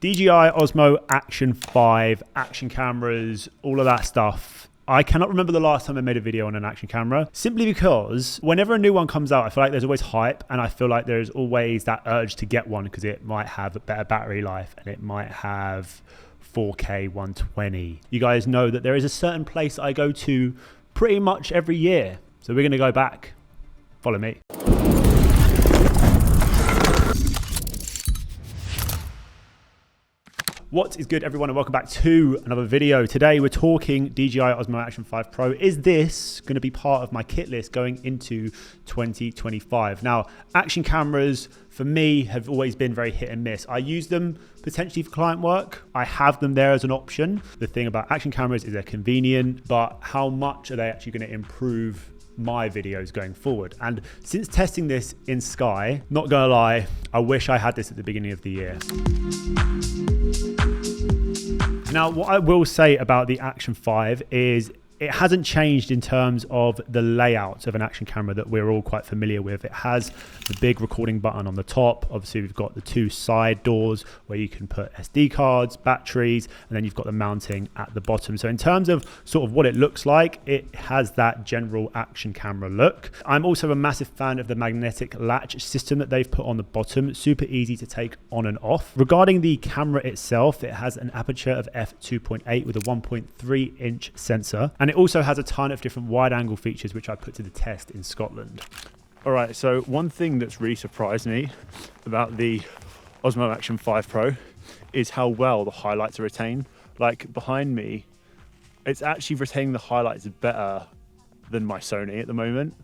DJI OSMO Action 5, action cameras, all of that stuff. I cannot remember the last time I made a video on an action camera, simply because whenever a new one comes out, I feel like there's always hype, and I feel like there's always that urge to get one because it might have a better battery life and it might have 4K 120. You guys know that there is a certain place I go to pretty much every year. So we're going to go back. Follow me. What is good, everyone, and welcome back to another video. Today we're talking DJI OSMO Action 5 Pro. Is this going to be part of my kit list going into 2025? Now, action cameras for me have always been very hit and miss. I use them potentially for client work. I have them there as an option. The thing about action cameras is they're convenient, but how much are they actually going to improve my videos going forward? And since testing this in Sky, not gonna lie, I wish I had this at the beginning of the year. Now, what I will say about the Action 5 is it hasn't changed in terms of the layout of an action camera that we're all quite familiar with. It has the big recording button on the top. Obviously, we've got the two side doors where you can put SD cards, batteries, and then you've got the mounting at the bottom. So in terms of sort of what it looks like, it has that general action camera look. I'm also a massive fan of the magnetic latch system that they've put on the bottom. Super easy to take on and off. Regarding the camera itself, it has an aperture of f2.8 with a 1.3 inch sensor. And it also has a ton of different wide angle features, which I put to the test in Scotland. All right, so one thing that's really surprised me about the OSMO Action 5 Pro is how well the highlights are retained. Like behind me, it's actually retaining the highlights better than my Sony at the moment.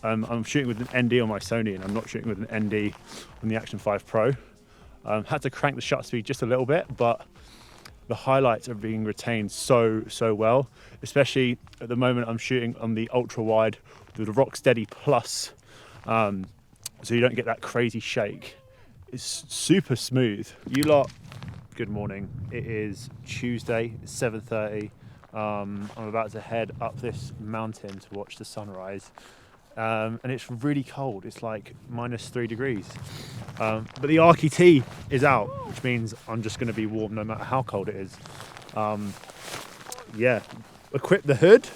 I'm shooting with an ND on my Sony and I'm not shooting with an ND on the Action 5 Pro. Had to crank the shutter speed just a little bit, but the highlights are being retained so well. Especially at the moment, I'm shooting on the ultra wide with the Rocksteady Plus, so you don't get that crazy shake. It's super smooth. You lot, good morning. It is Tuesday, it's 7:30. I'm about to head up this mountain to watch the sunrise. And it's really cold. It's like -3 degrees. But the Arky T is out, which means I'm just going to be warm no matter how cold it is. Yeah, equip the hood.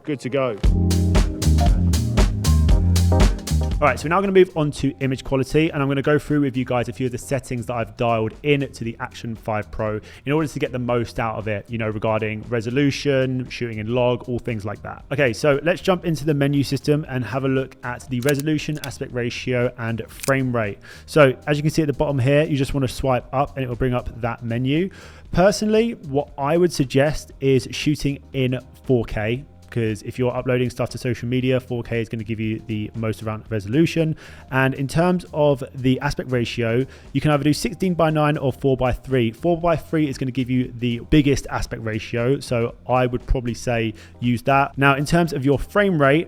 Good to go. All right, so we're now going to move on to image quality, and I'm going to go through with you guys a few of the settings that I've dialed in to the Action 5 Pro in order to get the most out of it, you know, regarding resolution, shooting in log, all things like that. Okay, so let's jump into the menu system and have a look at the resolution, aspect ratio, and frame rate. So as you can see at the bottom here, you just want to swipe up and it will bring up that menu. Personally, what I would suggest is shooting in 4K. Because if you're uploading stuff to social media, 4K is going to give you the most amount of resolution. And in terms of the aspect ratio, you can either do 16:9 or 4:3. 4:3 is going to give you the biggest aspect ratio, so I would probably say use that. Now, in terms of your frame rate,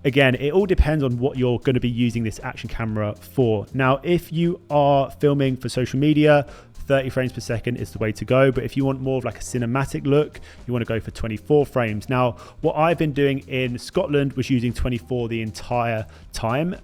again, it all depends on what you're going to be using this action camera for. Now, if you are filming for social media, 30 frames per second is the way to go. But if you want more of like a cinematic look, you want to go for 24 frames. Now, what I've been doing in Scotland was using 24 the entire time,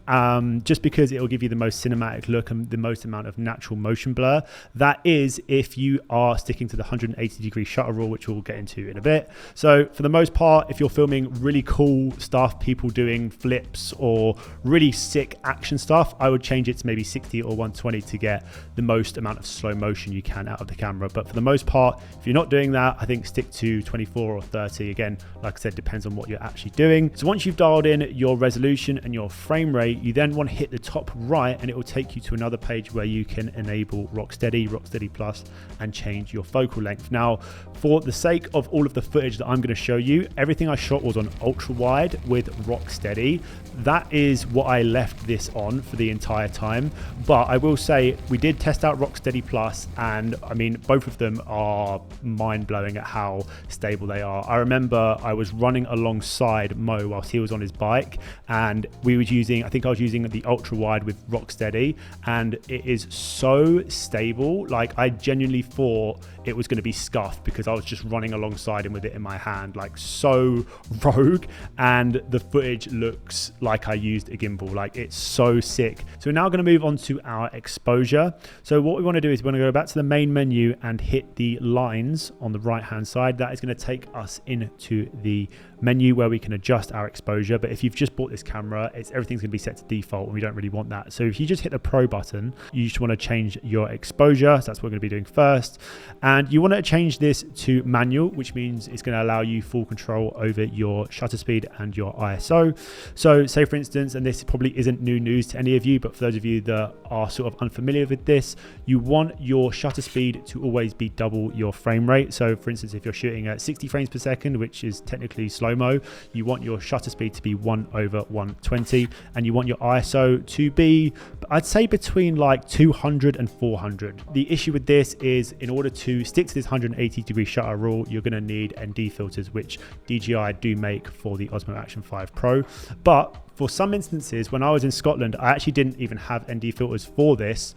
just because it will give you the most cinematic look and the most amount of natural motion blur. That is if you are sticking to the 180-degree shutter rule, which we'll get into in a bit. So for the most part, if you're filming really cool stuff, people doing flips or really sick action stuff, I would change it to maybe 60 or 120 to get the most amount of slow motion you can out of the camera. But for the most part, if you're not doing that, I think stick to 24 or 30. Again, like I said, depends on what you're actually doing. So once you've dialed in your resolution and your frame rate, you then want to hit the top right and it will take you to another page where you can enable Rocksteady, Rocksteady Plus, and change your focal length. Now, for the sake of all of the footage that I'm going to show you, everything I shot was on ultra wide with Rocksteady. That is what I left this on for the entire time. But I will say we did test out Rocksteady Plus, and I mean, both of them are mind-blowing at how stable they are. I remember I was running alongside Mo whilst he was on his bike, and we was using, I think I was using the ultra wide with Rocksteady, and it is so stable. Like, I genuinely thought it was going to be scuffed because I was just running alongside him with it in my hand, like so rogue, and the footage looks like I used a gimbal. Like, it's so sick. So we're now going to move on to our exposure. So what we want to do is we want to go back to the main menu and hit the lines on the right hand side. That is going to take us into the menu where we can adjust our exposure. But if you've just bought this camera, everything's going to be set to default, and we don't really want that. So if you just hit the Pro button, you just want to change your exposure. So that's what we're going to be doing first. And you want to change this to manual, which means it's going to allow you full control over your shutter speed and your ISO. So say for instance, and this probably isn't new news to any of you, but for those of you that are sort of unfamiliar with this, you want your shutter speed to always be double your frame rate. So for instance, if you're shooting at 60 frames per second, which is technically slow-mo, you want your shutter speed to be 1/120, and you want your ISO to be, I'd say, between like 200 and 400. The issue with this is, in order to stick to this 180-degree shutter rule, you're going to need ND filters, which DJI do make for the Osmo Action 5 Pro. But for some instances, when I was in Scotland, I actually didn't even have ND filters for this.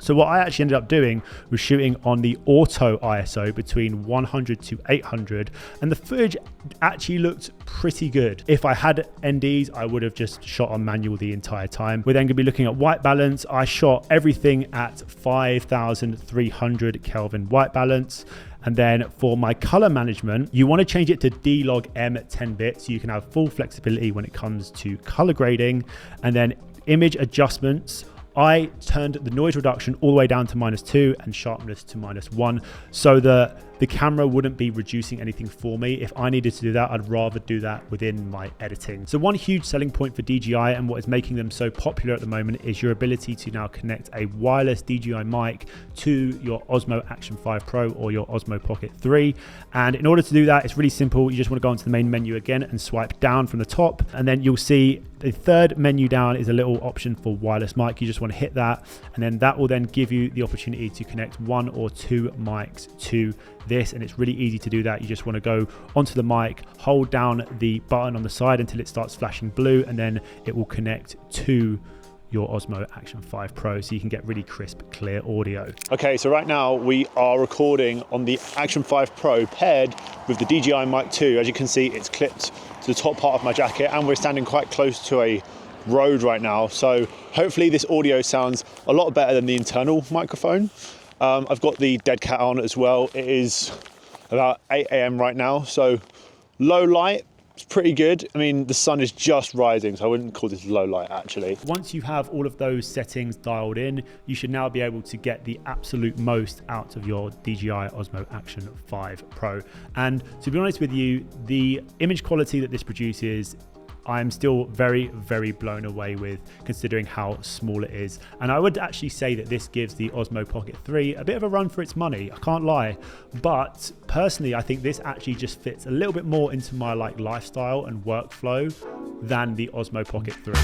So what I actually ended up doing was shooting on the auto ISO between 100 to 800, and the footage actually looked pretty good. If I had NDs, I would have just shot on manual the entire time. We're then going to be looking at white balance. I shot everything at 5,300 Kelvin white balance. And then for my color management, you want to change it to D-Log M at 10 bits so you can have full flexibility when it comes to color grading. And then image adjustments, I turned the noise reduction all the way down to -2 and sharpness to -1, so that the camera wouldn't be reducing anything for me. If I needed to do that, I'd rather do that within my editing. So one huge selling point for DJI, and what is making them so popular at the moment, is your ability to now connect a wireless DJI mic to your Osmo Action 5 Pro or your Osmo Pocket 3. And in order to do that, it's really simple. You just want to go into the main menu again and swipe down from the top, and then you'll see the third menu down is a little option for wireless mic. You just want to hit that, and then that will then give you the opportunity to connect 1 or 2 mics to this, and it's really easy to do that. You just want to go onto the mic, hold down the button on the side until it starts flashing blue, and then it will connect to your Osmo Action 5 Pro, so you can get really crisp, clear audio. Okay, so right now we are recording on the Action 5 Pro paired with the DJI Mic 2. As you can see, it's clipped to the top part of my jacket, and we're standing quite close to a road right now, so hopefully this audio sounds a lot better than the internal microphone. I've got the dead cat on as well. It is about 8 AM right now, so low light. It's pretty good. I mean, the sun is just rising, so I wouldn't call this low light actually. Once you have all of those settings dialed in, you should now be able to get the absolute most out of your DJI Osmo Action 5 Pro. And to be honest with you, the image quality that this produces, I'm still very, very blown away with, considering how small it is. And I would actually say that this gives the Osmo Pocket 3 a bit of a run for its money, I can't lie. But personally, I think this actually just fits a little bit more into my lifestyle and workflow than the Osmo Pocket 3.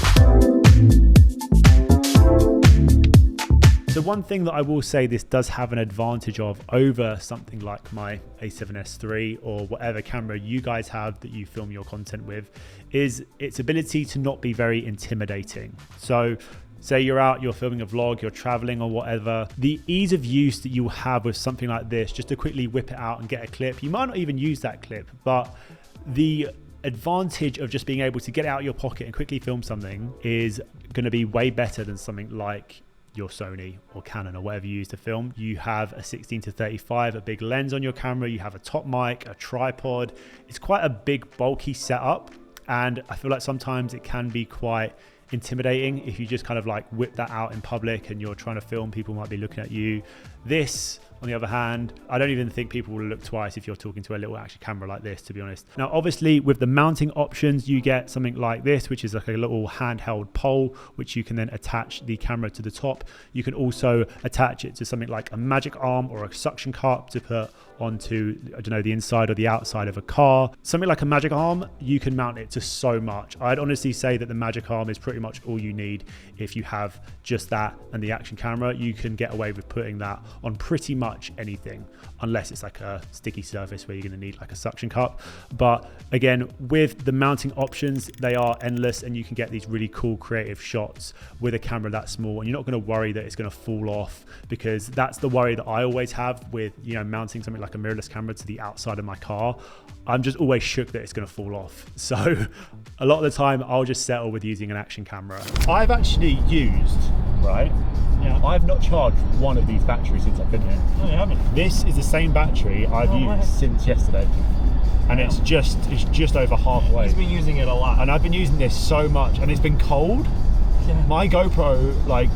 So one thing that I will say this does have an advantage of over something like my A7S III or whatever camera you guys have that you film your content with, is its ability to not be very intimidating. So say you're out, you're filming a vlog, you're traveling or whatever, the ease of use that you have with something like this, just to quickly whip it out and get a clip, you might not even use that clip, but the advantage of just being able to get it out of your pocket and quickly film something is going to be way better than something like your Sony or Canon or whatever you use to film. You have a 16-35, a big lens on your camera, you have a top mic, a tripod. It's quite a big bulky setup, and I feel like sometimes it can be quite intimidating if you just kind of whip that out in public and you're trying to film, people might be looking at you. This, on the other hand, I don't even think people will look twice if you're talking to a little action camera like this, to be honest. Now, obviously, with the mounting options, you get something like this, which is like a little handheld pole, which you can then attach the camera to the top. You can also attach it to something like a magic arm or a suction cup to put onto, I don't know, the inside or the outside of a car. Something like a magic arm, you can mount it to so much. I'd honestly say that the magic arm is pretty much all you need. If you have just that and the action camera, you can get away with putting that on pretty much anything, unless it's like a sticky surface where you're going to need like a suction cup. But again, with the mounting options, they are endless, and you can get these really cool creative shots with a camera that small, and you're not going to worry that it's going to fall off, because that's the worry that I always have with, mounting something like a mirrorless camera to the outside of my car. I'm just always shook that it's going to fall off. So a lot of the time I'll just settle with using an action camera. I've actually used right? Yeah. I've not charged one of these batteries since I've been here. No, you haven't. This is the same battery I've used since yesterday. And it's just over halfway. He's been using it a lot. And I've been using this so much, and it's been cold. Yeah. My GoPro like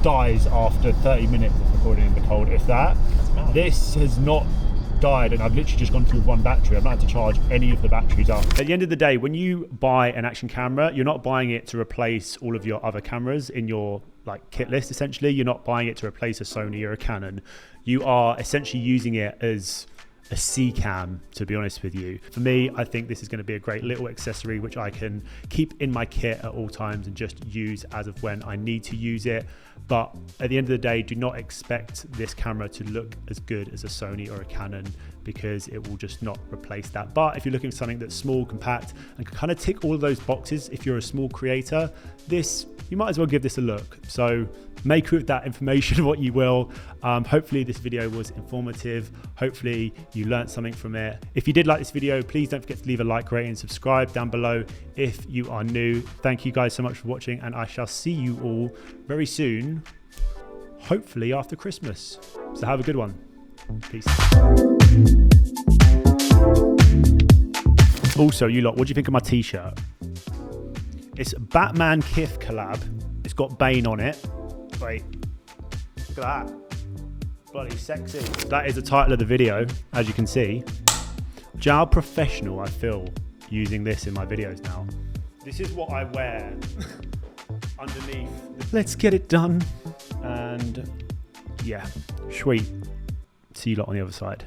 dies after 30 minutes of recording in the cold, if that. That's mad. This has not died, and I've literally just gone through one battery. I've not had to charge any of the batteries up. At the end of the day, when you buy an action camera, you're not buying it to replace all of your other cameras in your like kit list. Essentially, you're not buying it to replace a Sony or a Canon. You are essentially using it as a C cam, to be honest with you. For me, I think this is going to be a great little accessory which I can keep in my kit at all times and just use as of when I need to use it. But at the end of the day, do not expect this camera to look as good as a Sony or a Canon, because it will just not replace that. But if you're looking for something that's small, compact, and can kind of tick all of those boxes, if you're a small creator, you might as well give this a look. So make with that information what you will. Hopefully this video was informative. Hopefully you learned something from it. If you did like this video, please don't forget to leave a like, rate, and subscribe down below if you are new. Thank you guys so much for watching, and I shall see you all very soon, hopefully after Christmas. So have a good one. Peace. Also, you lot, what do you think of my t-shirt? It's Batman Kith collab. It's got Bane on it. Wait, look at that. Bloody sexy. That is the title of the video, as you can see. Do you know how professional I feel using this in my videos now? This is what I wear underneath. Let's get it done. And yeah, sweet. See you lot on the other side.